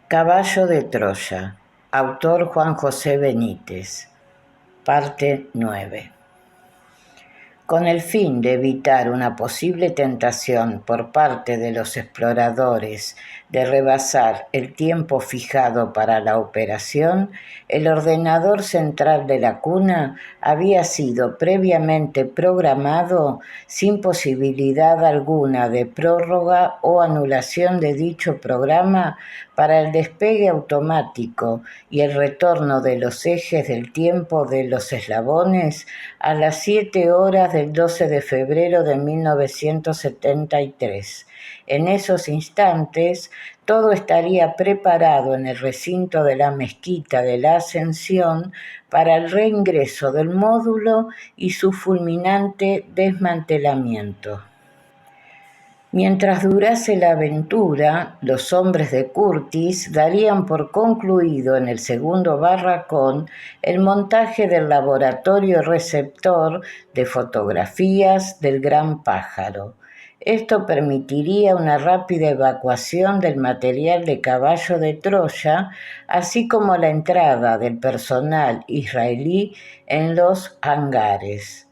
Caballo de Troya, autor Juan José Benítez, parte 9. Con el fin de evitar una posible tentación por parte de los exploradores de rebasar el tiempo fijado para la operación, el ordenador central de la cuna había sido previamente programado sin posibilidad alguna de prórroga o anulación de dicho programa para el despegue automático y el retorno de los ejes del tiempo de los eslabones a las 7 horas del 12 de febrero de 1973. En esos instantes, todo estaría preparado en el recinto de la mezquita de la Ascensión para el reingreso del módulo y su fulminante desmantelamiento. Mientras durase la aventura, los hombres de Curtis darían por concluido en el segundo barracón el montaje del laboratorio receptor de fotografías del gran pájaro. Esto permitiría una rápida evacuación del material de Caballo de Troya, así como la entrada del personal israelí en los hangares.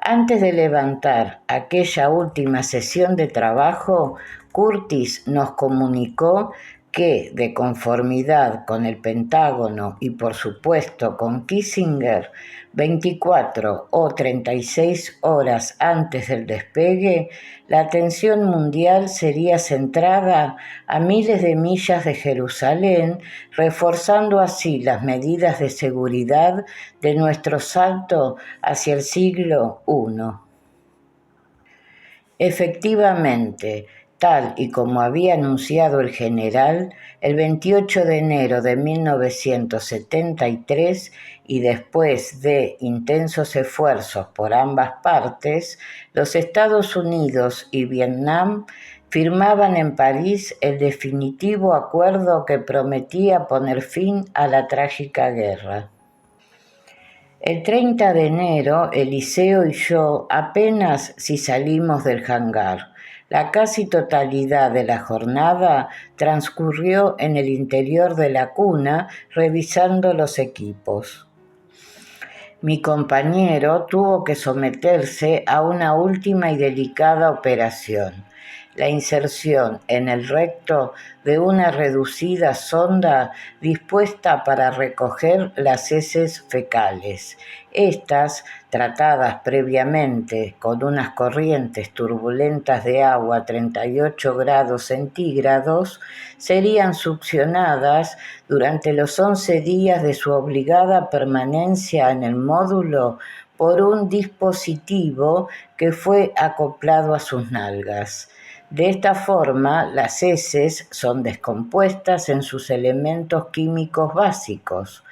Antes de levantar aquella última sesión de trabajo, Curtis nos comunicó que, de conformidad con el Pentágono y por supuesto con Kissinger, 24 o 36 horas antes del despegue, la atención mundial sería centrada a miles de millas de Jerusalén, reforzando así las medidas de seguridad de nuestro salto hacia el siglo I. Efectivamente, tal y como había anunciado el general, el 28 de enero de 1973 y después de intensos esfuerzos por ambas partes, los Estados Unidos y Vietnam firmaban en París el definitivo acuerdo que prometía poner fin a la trágica guerra. El 30 de enero, Eliseo y yo apenas si salimos del hangar. La casi totalidad de la jornada transcurrió en el interior de la cuna revisando los equipos. Mi compañero tuvo que someterse a una última y delicada operación: la inserción en el recto de una reducida sonda dispuesta para recoger las heces fecales. Estas, tratadas previamente con unas corrientes turbulentas de agua a 38 grados centígrados, serían succionadas durante los 11 días de su obligada permanencia en el módulo por un dispositivo que fue acoplado a sus nalgas. De esta forma, las heces son descompuestas en sus elementos químicos básicos.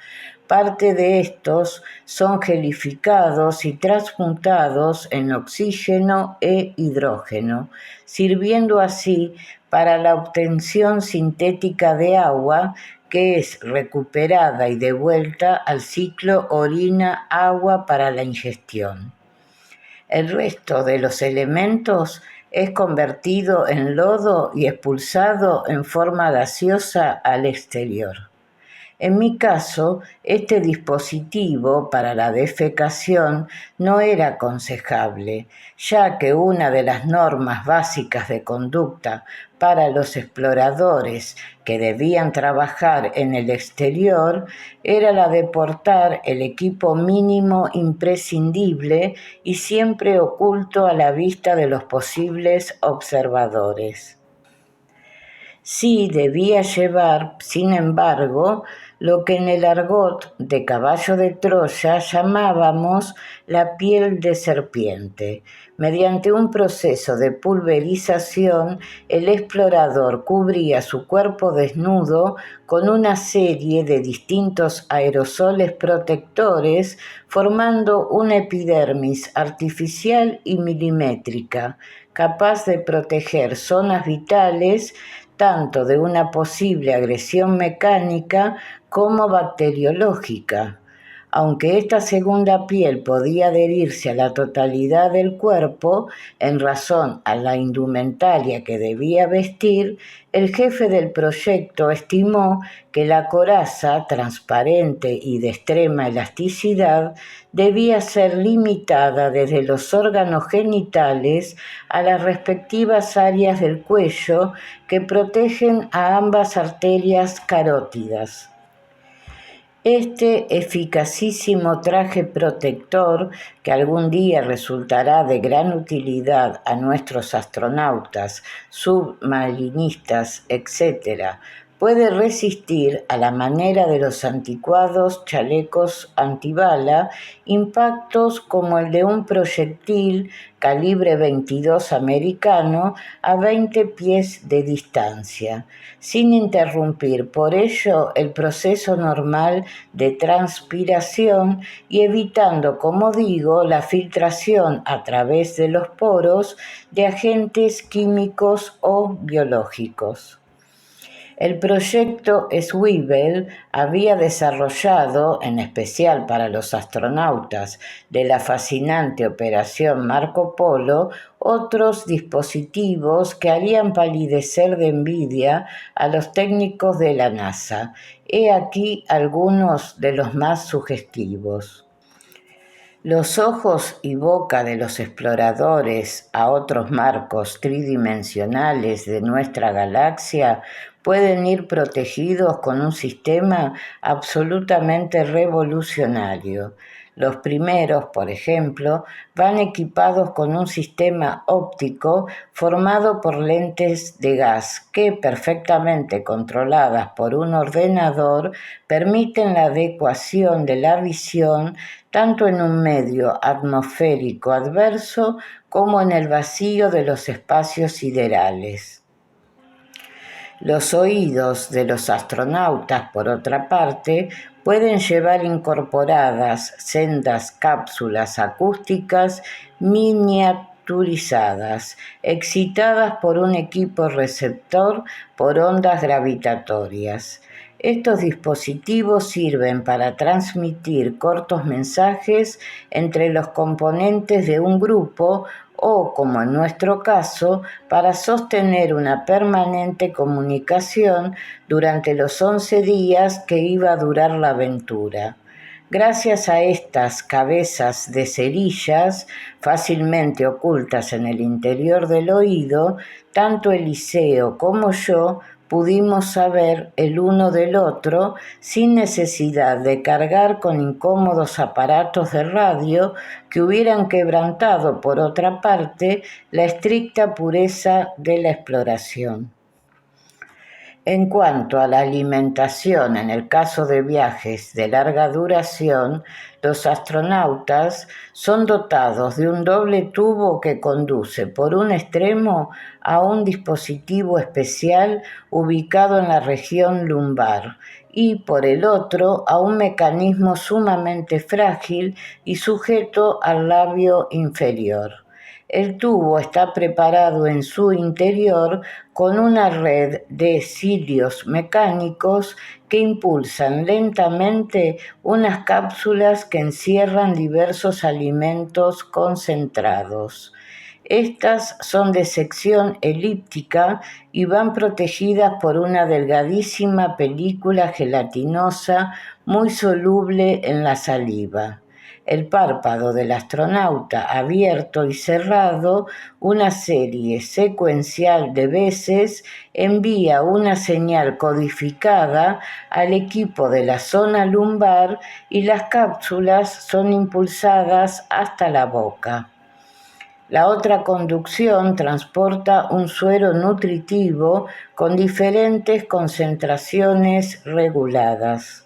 Parte de estos son gelificados y transmutados en oxígeno e hidrógeno, sirviendo así para la obtención sintética de agua, que es recuperada y devuelta al ciclo orina-agua para la ingestión. El resto de los elementos es convertido en lodo y expulsado en forma gaseosa al exterior. En mi caso, este dispositivo para la defecación no era aconsejable, ya que una de las normas básicas de conducta para los exploradores que debían trabajar en el exterior era la de portar el equipo mínimo imprescindible y siempre oculto a la vista de los posibles observadores. Sí debía llevar, sin embargo, lo que en el argot de Caballo de Troya llamábamos la piel de serpiente. Mediante un proceso de pulverización, el explorador cubría su cuerpo desnudo con una serie de distintos aerosoles protectores, formando una epidermis artificial y milimétrica, capaz de proteger zonas vitales tanto de una posible agresión mecánica como bacteriológica. Aunque esta segunda piel podía adherirse a la totalidad del cuerpo en razón a la indumentaria que debía vestir, el jefe del proyecto estimó que la coraza, transparente y de extrema elasticidad, debía ser limitada desde los órganos genitales a las respectivas áreas del cuello que protegen a ambas arterias carótidas. Este eficacísimo traje protector, que algún día resultará de gran utilidad a nuestros astronautas, submarinistas, etc., puede resistir, a la manera de los anticuados chalecos antibala, impactos como el de un proyectil calibre 22 americano a 20 pies de distancia, sin interrumpir por ello el proceso normal de transpiración y evitando, como digo, la filtración a través de los poros de agentes químicos o biológicos. El proyecto Swivel había desarrollado, en especial para los astronautas de la fascinante operación Marco Polo, otros dispositivos que harían palidecer de envidia a los técnicos de la NASA. He aquí algunos de los más sugestivos. Los ojos y boca de los exploradores a otros marcos tridimensionales de nuestra galaxia pueden ir protegidos con un sistema absolutamente revolucionario. Los primeros, por ejemplo, van equipados con un sistema óptico formado por lentes de gas que, perfectamente controladas por un ordenador, permiten la adecuación de la visión tanto en un medio atmosférico adverso como en el vacío de los espacios siderales. Los oídos de los astronautas, por otra parte, pueden llevar incorporadas sendas cápsulas acústicas miniaturizadas, excitadas por un equipo receptor por ondas gravitatorias. Estos dispositivos sirven para transmitir cortos mensajes entre los componentes de un grupo o, como en nuestro caso, para sostener una permanente comunicación durante los 11 días que iba a durar la aventura. Gracias a estas cabezas de cerillas, fácilmente ocultas en el interior del oído, tanto Eliseo como yo pudimos saber el uno del otro sin necesidad de cargar con incómodos aparatos de radio que hubieran quebrantado, por otra parte, la estricta pureza de la exploración. En cuanto a la alimentación, en el caso de viajes de larga duración, los astronautas son dotados de un doble tubo que conduce por un extremo a un dispositivo especial ubicado en la región lumbar y por el otro a un mecanismo sumamente frágil y sujeto al labio inferior. El tubo está preparado en su interior con una red de cilios mecánicos que impulsan lentamente unas cápsulas que encierran diversos alimentos concentrados. Estas son de sección elíptica y van protegidas por una delgadísima película gelatinosa muy soluble en la saliva. El párpado del astronauta, abierto y cerrado una serie secuencial de veces, envía una señal codificada al equipo de la zona lumbar y las cápsulas son impulsadas hasta la boca. La otra conducción transporta un suero nutritivo con diferentes concentraciones reguladas.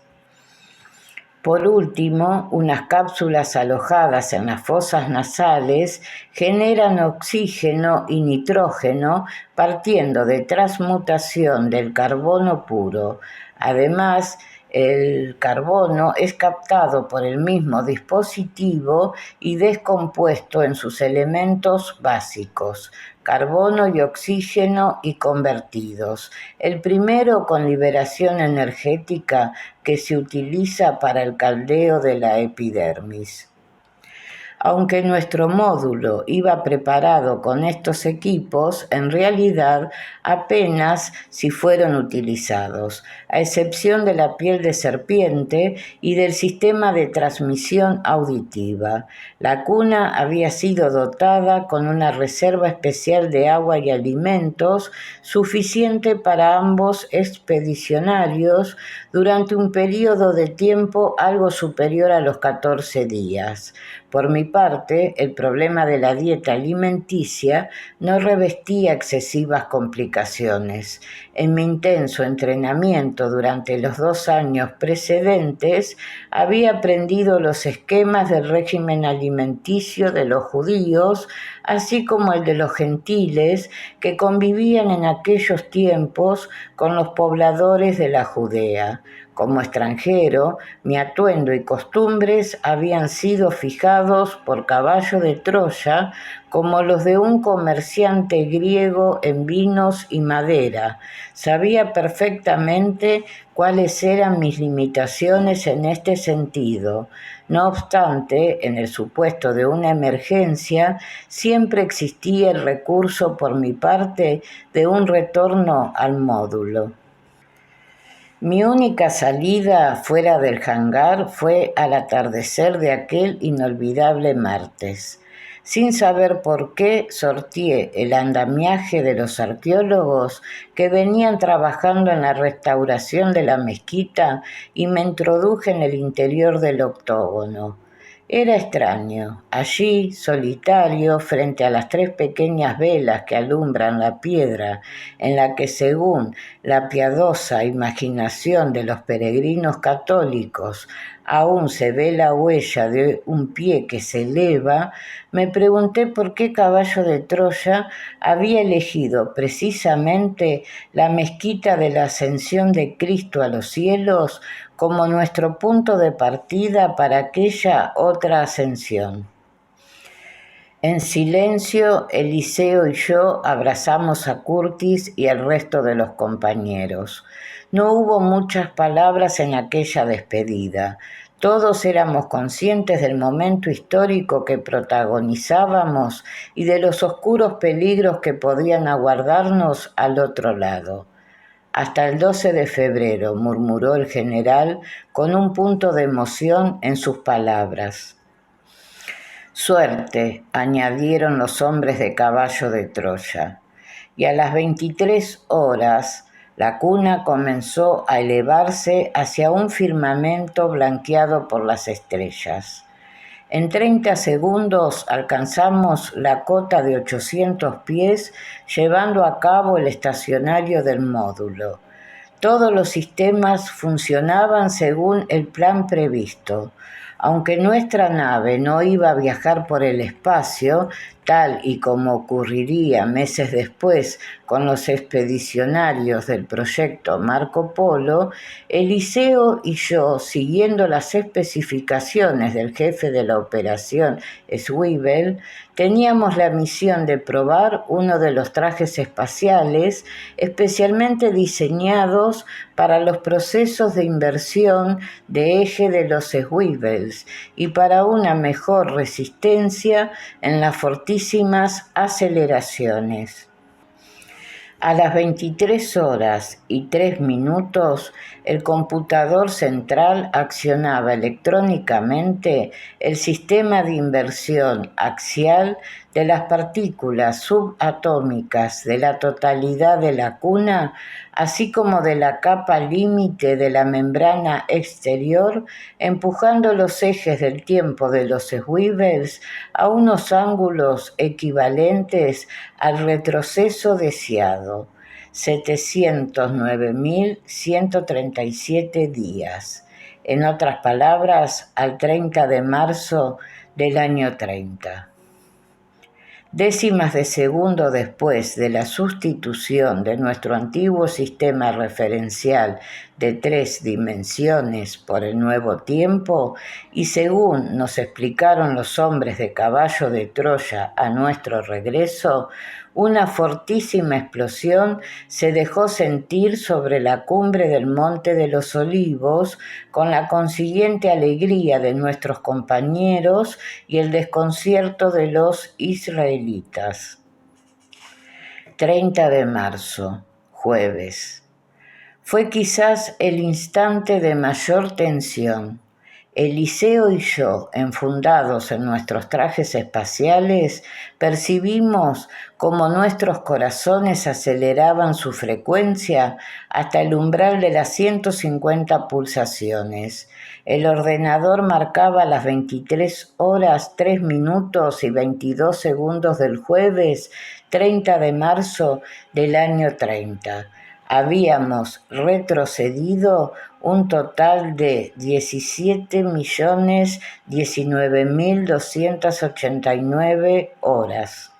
Por último, unas cápsulas alojadas en las fosas nasales generan oxígeno y nitrógeno partiendo de transmutación del carbono puro. Además, El carbono es captado por el mismo dispositivo y descompuesto en sus elementos básicos, carbono y oxígeno, y convertidos. El primero con liberación energética que se utiliza para el caldeo de la epidermis. Aunque nuestro módulo iba preparado con estos equipos, en realidad apenas si fueron utilizados, a excepción de la piel de serpiente y del sistema de transmisión auditiva. La cuna había sido dotada con una reserva especial de agua y alimentos suficiente para ambos expedicionarios durante un periodo de tiempo algo superior a los 14 días. Por mi parte, el problema de la dieta alimenticia no revestía excesivas complicaciones. En mi intenso entrenamiento durante los 2 años precedentes, había aprendido los esquemas del régimen alimenticio de los judíos, así como el de los gentiles que convivían en aquellos tiempos con los pobladores de la Judea. Como extranjero, mi atuendo y costumbres habían sido fijados por caballo de Troya como los de un comerciante griego en vinos y madera. Sabía perfectamente cuáles eran mis limitaciones en este sentido. No obstante, en el supuesto de una emergencia, siempre existía el recurso por mi parte de un retorno al módulo. Mi única salida fuera del hangar fue al atardecer de aquel inolvidable martes. Sin saber por qué, sorteé el andamiaje de los arqueólogos que venían trabajando en la restauración de la mezquita y me introduje en el interior del octógono. Era extraño. Allí, solitario, frente a las 3 pequeñas velas que alumbran la piedra en la que, según la piadosa imaginación de los peregrinos católicos, aún se ve la huella de un pie que se eleva, me pregunté por qué caballo de Troya había elegido precisamente la mezquita de la Ascensión de Cristo a los cielos como nuestro punto de partida para aquella otra ascensión. En silencio, Eliseo y yo abrazamos a Curtis y al resto de los compañeros. No hubo muchas palabras en aquella despedida. Todos éramos conscientes del momento histórico que protagonizábamos y de los oscuros peligros que podían aguardarnos al otro lado. Hasta el 12 de febrero, murmuró el general con un punto de emoción en sus palabras. Suerte, añadieron los hombres de caballo de Troya. Y a las 23 horas, la cuna comenzó a elevarse hacia un firmamento blanqueado por las estrellas. En 30 segundos alcanzamos la cota de 800 pies, llevando a cabo el estacionario del módulo. Todos los sistemas funcionaban según el plan previsto. Aunque nuestra nave no iba a viajar por el espacio, tal y como ocurriría meses después con los expedicionarios del proyecto Marco Polo, Eliseo y yo, siguiendo las especificaciones del jefe de la operación, Swivel, teníamos la misión de probar uno de los trajes espaciales especialmente diseñados para los procesos de inversión de eje de los Swivels y para una mejor resistencia en las fortísimas aceleraciones. A las 23 horas y 3 minutos, el computador central accionaba electrónicamente el sistema de inversión axial de las partículas subatómicas de la totalidad de la cuna, así como de la capa límite de la membrana exterior, empujando los ejes del tiempo de los Swivels a unos ángulos equivalentes al retroceso deseado, 709.137 días. En otras palabras, al 30 de marzo del año 30. Décimas de segundo después de la sustitución de nuestro antiguo sistema referencial de 3 dimensiones por el nuevo tiempo, y según nos explicaron los hombres de caballo de Troya a nuestro regreso, una fortísima explosión se dejó sentir sobre la cumbre del Monte de los Olivos, con la consiguiente alegría de nuestros compañeros y el desconcierto de los israelitas. 30 de marzo, jueves. Fue quizás el instante de mayor tensión. Eliseo y yo, enfundados en nuestros trajes espaciales, percibimos cómo nuestros corazones aceleraban su frecuencia hasta el umbral de las 150 pulsaciones. El ordenador marcaba las 23 horas, 3 minutos y 22 segundos del jueves 30 de marzo del año 30. Habíamos retrocedido un total de 17.019.289 horas.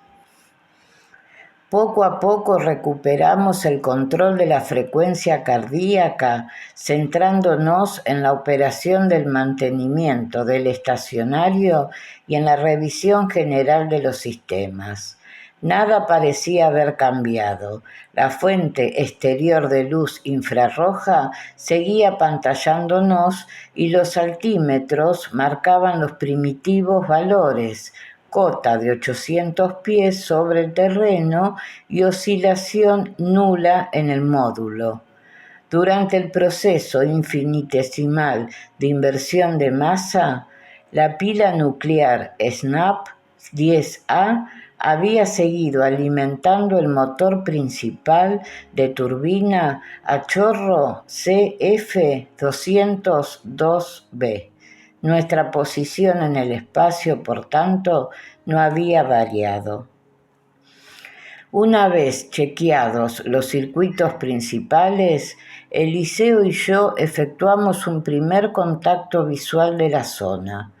Poco a poco recuperamos el control de la frecuencia cardíaca, centrándonos en la operación del mantenimiento del estacionario y en la revisión general de los sistemas. Nada parecía haber cambiado. La fuente exterior de luz infrarroja seguía pantallándonos y los altímetros marcaban los primitivos valores: cota de 800 pies sobre el terreno y oscilación nula en el módulo. Durante el proceso infinitesimal de inversión de masa, la pila nuclear SNAP 10A había seguido alimentando el motor principal de turbina a chorro CF202B. Nuestra posición en el espacio, por tanto, no había variado. Una vez chequeados los circuitos principales, Eliseo y yo efectuamos un primer contacto visual de la zona.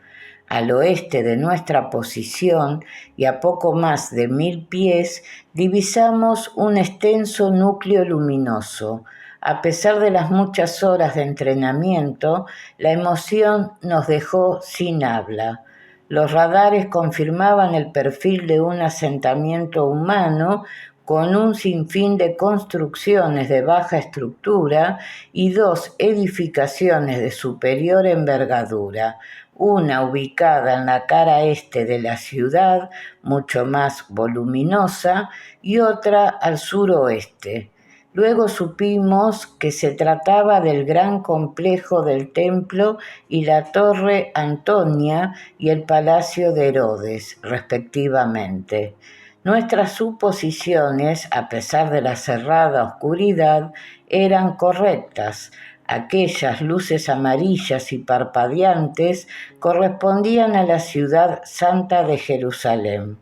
Al oeste de nuestra posición y a poco más de 1000 pies, divisamos un extenso núcleo luminoso. A pesar de las muchas horas de entrenamiento, la emoción nos dejó sin habla. Los radares confirmaban el perfil de un asentamiento humano con un sinfín de construcciones de baja estructura y 2 edificaciones de superior envergadura, una ubicada en la cara este de la ciudad, mucho más voluminosa, y otra al suroeste. Luego supimos que se trataba del gran complejo del templo y la torre Antonia y el palacio de Herodes, respectivamente. Nuestras suposiciones, a pesar de la cerrada oscuridad, eran correctas. Aquellas luces amarillas y parpadeantes correspondían a la ciudad santa de Jerusalén.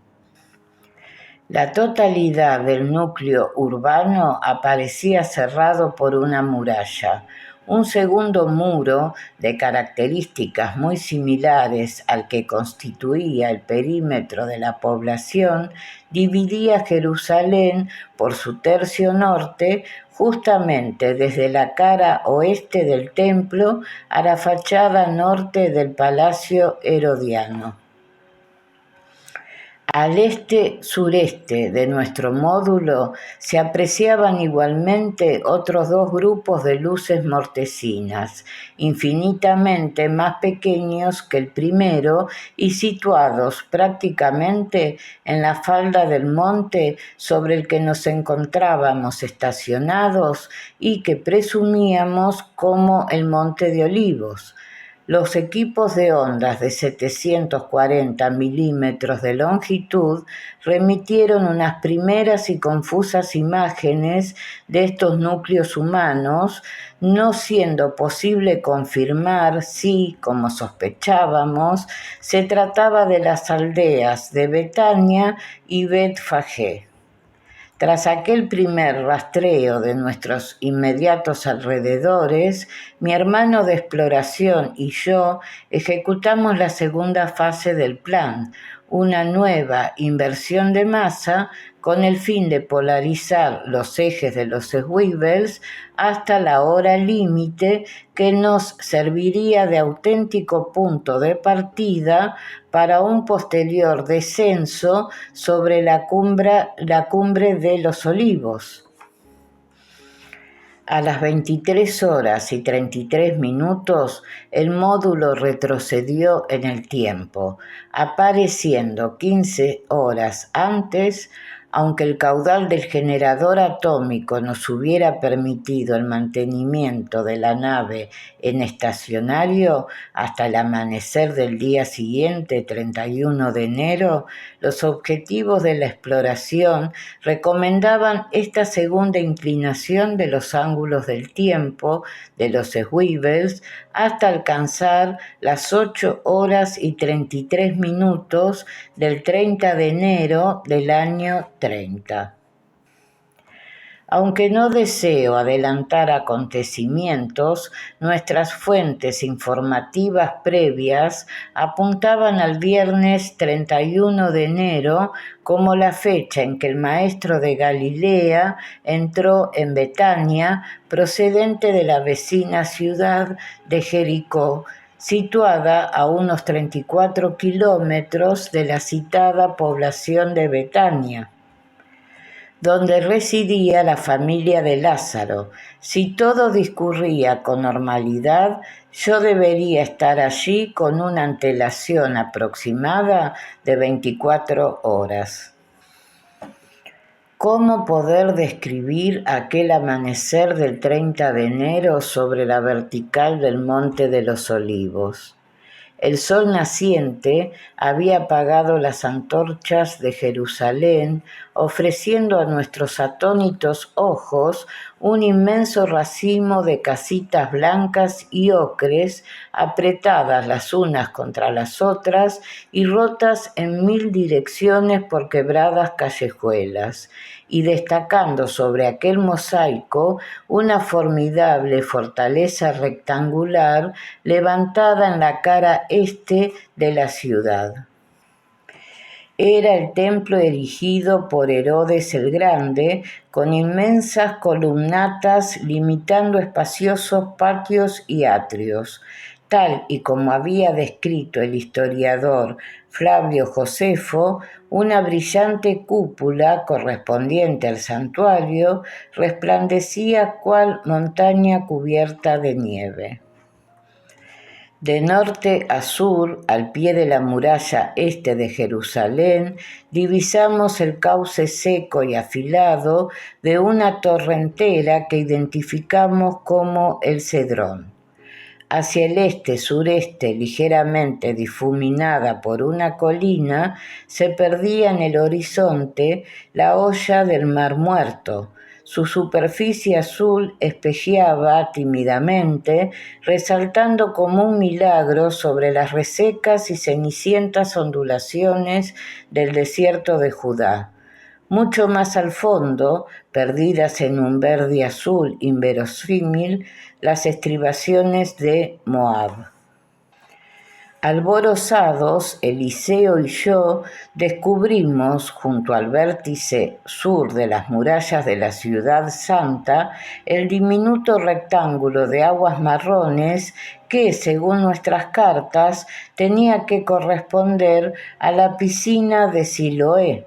La totalidad del núcleo urbano aparecía cerrado por una muralla. Un segundo muro, de características muy similares al que constituía el perímetro de la población, dividía Jerusalén por su tercio norte, justamente desde la cara oeste del templo a la fachada norte del Palacio Herodiano. Al este-sureste de nuestro módulo se apreciaban igualmente otros 2 grupos de luces mortecinas, infinitamente más pequeños que el primero y situados prácticamente en la falda del monte sobre el que nos encontrábamos estacionados y que presumíamos como el Monte de Olivos. Los equipos de ondas de 740 milímetros de longitud remitieron unas primeras y confusas imágenes de estos núcleos humanos, no siendo posible confirmar si, como sospechábamos, se trataba de las aldeas de Betania y Bet-Fagé. Tras aquel primer rastreo de nuestros inmediatos alrededores, mi hermano de exploración y yo ejecutamos la segunda fase del plan, una nueva inversión de masa con el fin de polarizar los ejes de los Swivels hasta la hora límite que nos serviría de auténtico punto de partida para un posterior descenso sobre la cumbre de los Olivos. A las 23 horas y 33 minutos, el módulo retrocedió en el tiempo, apareciendo 15 horas antes, aunque el caudal del generador atómico nos hubiera permitido el mantenimiento de la nave en estacionario hasta el amanecer del día siguiente, 31 de enero, los objetivos de la exploración recomendaban esta segunda inclinación de los ángulos del tiempo de los Swivels hasta alcanzar las 8 horas y 33 minutos del 30 de enero del año 30. Aunque no deseo adelantar acontecimientos, nuestras fuentes informativas previas apuntaban al viernes 31 de enero como la fecha en que el maestro de Galilea entró en Betania, procedente de la vecina ciudad de Jericó, situada a unos 34 kilómetros de la citada población de Betania, donde residía la familia de Lázaro. Si todo discurría con normalidad, yo debería estar allí con una antelación aproximada de 24 horas. ¿Cómo poder describir aquel amanecer del 30 de enero sobre la vertical del Monte de los Olivos? El sol naciente había apagado las antorchas de Jerusalén, ofreciendo a nuestros atónitos ojos un inmenso racimo de casitas blancas y ocres, apretadas las unas contra las otras y rotas en 1000 direcciones por quebradas callejuelas, y destacando sobre aquel mosaico una formidable fortaleza rectangular levantada en la cara este de la ciudad. Era el templo erigido por Herodes el Grande, con inmensas columnatas limitando espaciosos patios y atrios, tal y como había descrito el historiador Flavio Josefo. Una brillante cúpula correspondiente al santuario resplandecía cual montaña cubierta de nieve. De norte a sur, al pie de la muralla este de Jerusalén, divisamos el cauce seco y afilado de una torrentera que identificamos como el Cedrón. Hacia el este-sureste, ligeramente difuminada por una colina, se perdía en el horizonte la hoya del Mar Muerto. Su superficie azul espejeaba tímidamente, resaltando como un milagro sobre las resecas y cenicientas ondulaciones del desierto de Judá. Mucho más al fondo, perdidas en un verde azul inverosímil, las estribaciones de Moab. Alborozados, Eliseo y yo descubrimos, junto al vértice sur de las murallas de la ciudad santa, el diminuto rectángulo de aguas marrones que, según nuestras cartas, tenía que corresponder a la piscina de Siloé.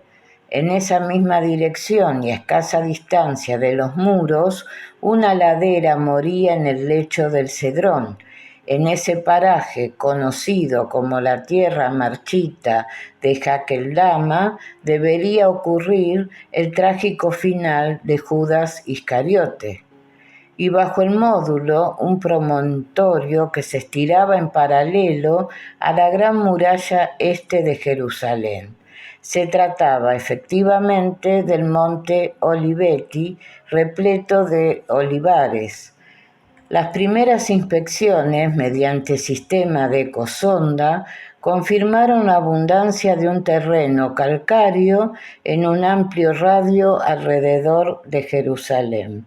En esa misma dirección y a escasa distancia de los muros, una ladera moría en el lecho del Cedrón. En ese paraje, conocido como la tierra marchita de Jaqueldama, debería ocurrir el trágico final de Judas Iscariote. Y bajo el módulo, un promontorio que se estiraba en paralelo a la gran muralla este de Jerusalén. Se trataba efectivamente del monte Olivetti, repleto de olivares. Las primeras inspecciones, mediante sistema de ecosonda, confirmaron la abundancia de un terreno calcáreo en un amplio radio alrededor de Jerusalén.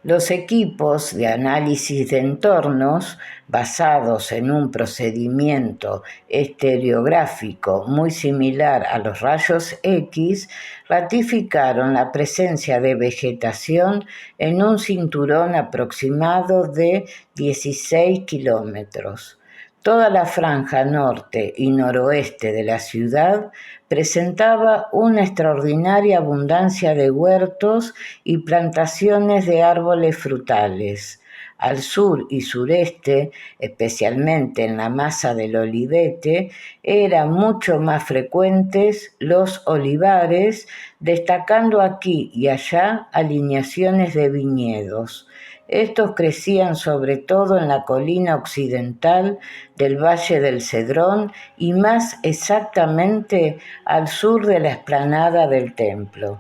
Los equipos de análisis de entornos, basados en un procedimiento estereográfico muy similar a los rayos X, ratificaron la presencia de vegetación en un cinturón aproximado de 16 kilómetros. Toda la franja norte y noroeste de la ciudad presentaba una extraordinaria abundancia de huertos y plantaciones de árboles frutales. Al sur y sureste, especialmente en la masa del Olivete, eran mucho más frecuentes los olivares, destacando aquí y allá alineaciones de viñedos. Estos crecían sobre todo en la colina occidental del Valle del Cedrón y más exactamente al sur de la explanada del templo.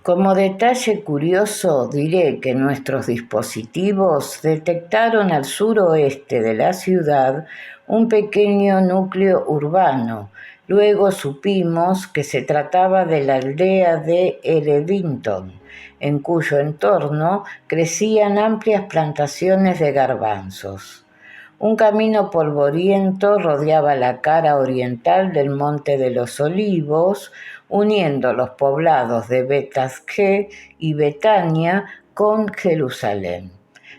Como detalle curioso, diré que nuestros dispositivos detectaron al suroeste de la ciudad un pequeño núcleo urbano. Luego supimos que se trataba de la aldea de Eredington, en cuyo entorno crecían amplias plantaciones de garbanzos. Un camino polvoriento rodeaba la cara oriental del Monte de los Olivos, uniendo los poblados de Betazque y Betania con Jerusalén.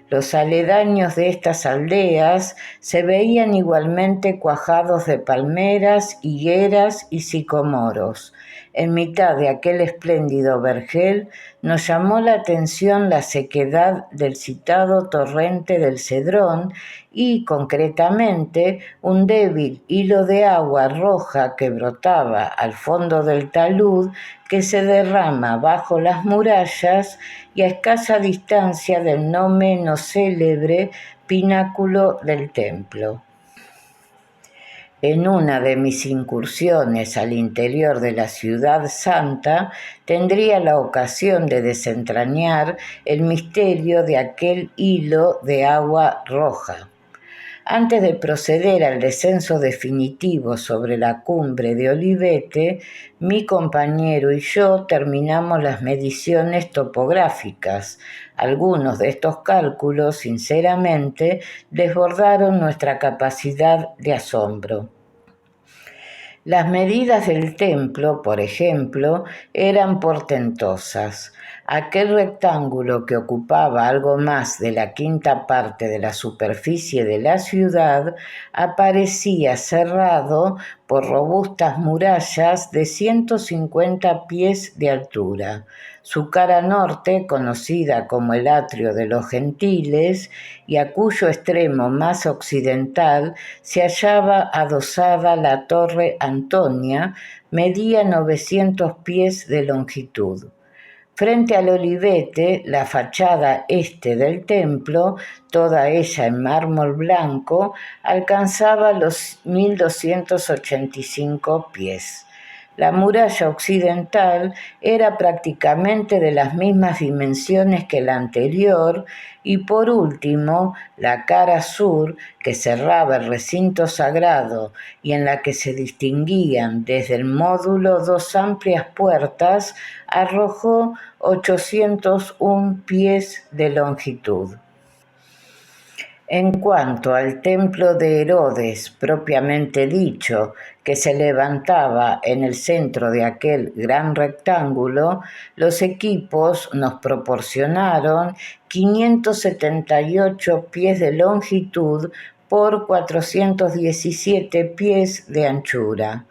Los aledaños de estas aldeas se veían igualmente cuajados de palmeras, higueras y sicomoros. En mitad de aquel espléndido vergel nos llamó la atención la sequedad del citado torrente del Cedrón y, concretamente, un débil hilo de agua roja que brotaba al fondo del talud que se derrama bajo las murallas y a escasa distancia del no menos célebre pináculo del templo. En una de mis incursiones al interior de la ciudad santa, tendría la ocasión de desentrañar el misterio de aquel hilo de agua roja. Antes de proceder al descenso definitivo sobre la cumbre de Olivete, mi compañero y yo terminamos las mediciones topográficas. Algunos de estos cálculos, sinceramente, desbordaron nuestra capacidad de asombro. Las medidas del templo, por ejemplo, eran portentosas. Aquel rectángulo que ocupaba algo más de la quinta parte de la superficie de la ciudad aparecía cerrado por robustas murallas de 150 pies de altura. Su cara norte, conocida como el Atrio de los Gentiles, y a cuyo extremo más occidental se hallaba adosada la Torre Antonia, medía 900 pies de longitud. Frente al Olivete, la fachada este del templo, toda ella en mármol blanco, alcanzaba los 1285 pies. La muralla occidental era prácticamente de las mismas dimensiones que la anterior y por último la cara sur que cerraba el recinto sagrado y en la que se distinguían desde el módulo dos amplias puertas arrojó 801 pies de longitud. En cuanto al templo de Herodes, propiamente dicho, que se levantaba en el centro de aquel gran rectángulo, los equipos nos proporcionaron 578 pies de longitud por 417 pies de anchura.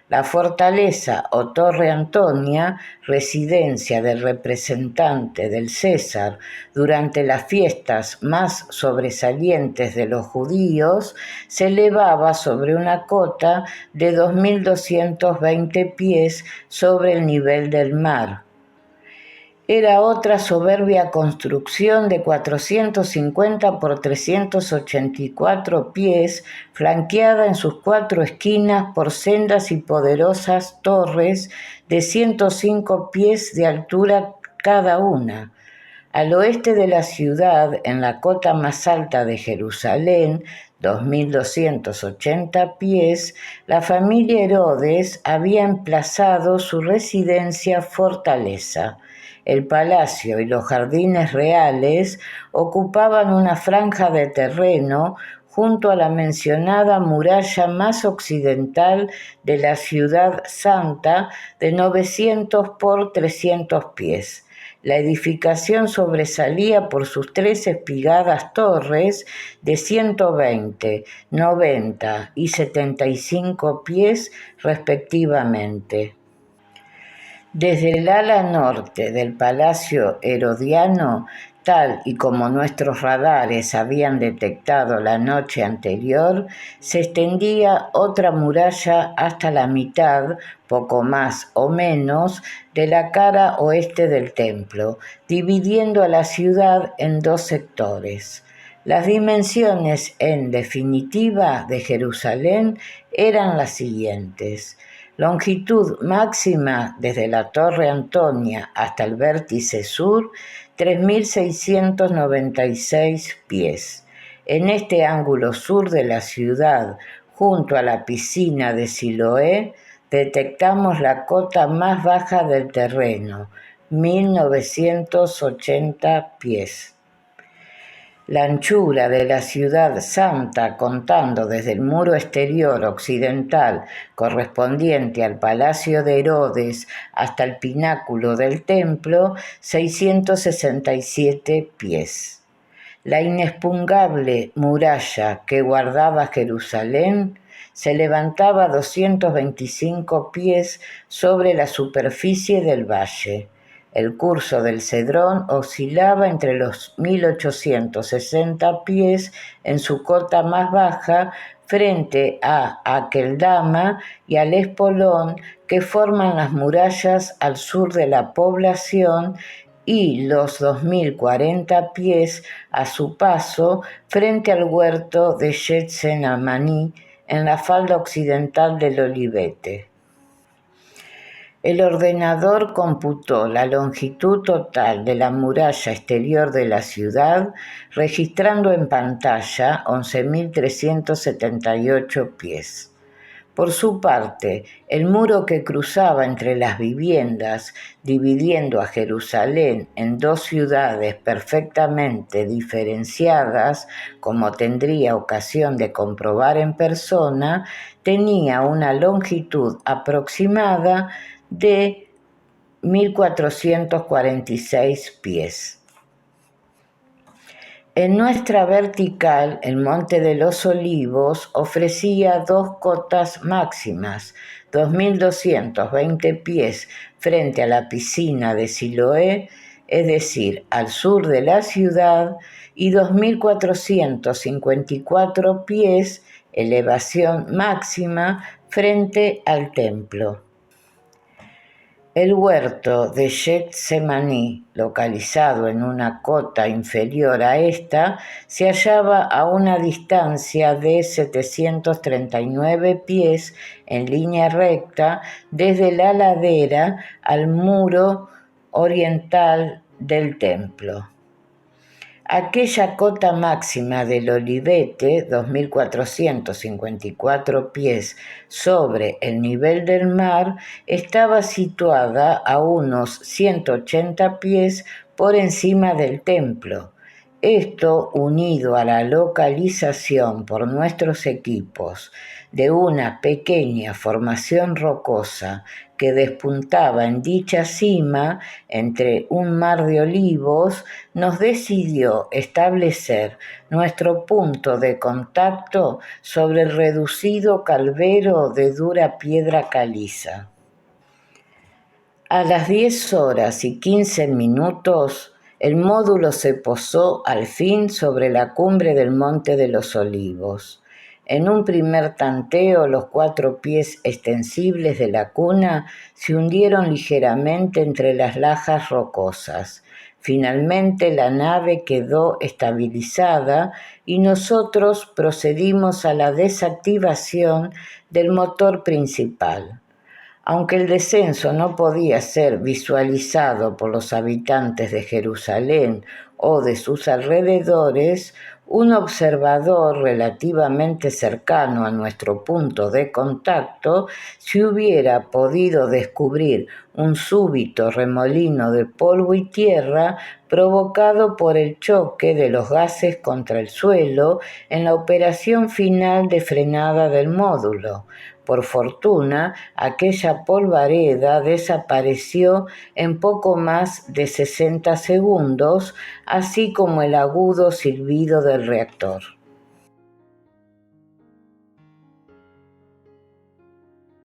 La fortaleza o Torre Antonia, residencia del representante del César durante las fiestas más sobresalientes de los judíos, se elevaba sobre una cota de 2.220 pies sobre el nivel del mar. Era otra soberbia construcción de 450 por 384 pies, flanqueada en sus cuatro esquinas por sendas y poderosas torres de 105 pies de altura cada una. Al oeste de la ciudad, en la cota más alta de Jerusalén, 2.280 pies, la familia Herodes había emplazado su residencia fortaleza. el palacio y los jardines reales ocupaban una franja de terreno junto a la mencionada muralla más occidental de la ciudad santa de 900 por 300 pies. La edificación sobresalía por sus tres espigadas torres de 120, 90 y 75 pies respectivamente. Desde el ala norte del Palacio Herodiano, tal y como nuestros radares habían detectado la noche anterior, se extendía otra muralla hasta la mitad, poco más o menos, de la cara oeste del templo, dividiendo a la ciudad en dos sectores. Las dimensiones, en definitiva, de Jerusalén eran las siguientes: longitud máxima desde la Torre Antonia hasta el vértice sur, 3.696 pies. En este ángulo sur de la ciudad, junto a la piscina de Siloé, detectamos la cota más baja del terreno, 1.980 pies. La anchura de la ciudad santa, contando desde el muro exterior occidental correspondiente al palacio de Herodes hasta el pináculo del templo, 667 pies. La inexpugnable muralla que guardaba Jerusalén se levantaba a 225 pies sobre la superficie del valle. El curso del Cedrón oscilaba entre los 1.860 pies en su cota más baja frente a Akeldama y al Espolón, que forman las murallas al sur de la población, y los 2.040 pies a su paso frente al huerto de Getsemaní en la falda occidental del Olivete. El ordenador computó la longitud total de la muralla exterior de la ciudad, registrando en pantalla 11.378 pies. Por su parte, el muro que cruzaba entre las viviendas, dividiendo a Jerusalén en dos ciudades perfectamente diferenciadas, como tendría ocasión de comprobar en persona, tenía una longitud aproximada de 1.446 pies. En nuestra vertical, el Monte de los Olivos ofrecía dos cotas máximas, 2.220 pies frente a la piscina de Siloé, es decir, al sur de la ciudad, y 2.454 pies, elevación máxima, frente al templo. El huerto de Getsemaní, localizado en una cota inferior a esta, se hallaba a una distancia de 739 pies en línea recta desde la ladera al muro oriental del templo. Aquella cota máxima del Olivete, 2.454 pies sobre el nivel del mar, estaba situada a unos 180 pies por encima del templo. Esto, unido a la localización por nuestros equipos de una pequeña formación rocosa que despuntaba en dicha cima entre un mar de olivos, nos decidió establecer nuestro punto de contacto sobre el reducido calvero de dura piedra caliza. A las 10:15, el módulo se posó al fin sobre la cumbre del Monte de los Olivos. En un primer tanteo, los 4 pies extensibles de la cuna se hundieron ligeramente entre las lajas rocosas. Finalmente la nave quedó estabilizada y nosotros procedimos a la desactivación del motor principal. Aunque el descenso no podía ser visualizado por los habitantes de Jerusalén o de sus alrededores, un observador relativamente cercano a nuestro punto de contacto, si hubiera podido descubrir un súbito remolino de polvo y tierra provocado por el choque de los gases contra el suelo en la operación final de frenada del módulo. Por fortuna, aquella polvareda desapareció en poco más de 60 segundos, así como el agudo silbido del reactor.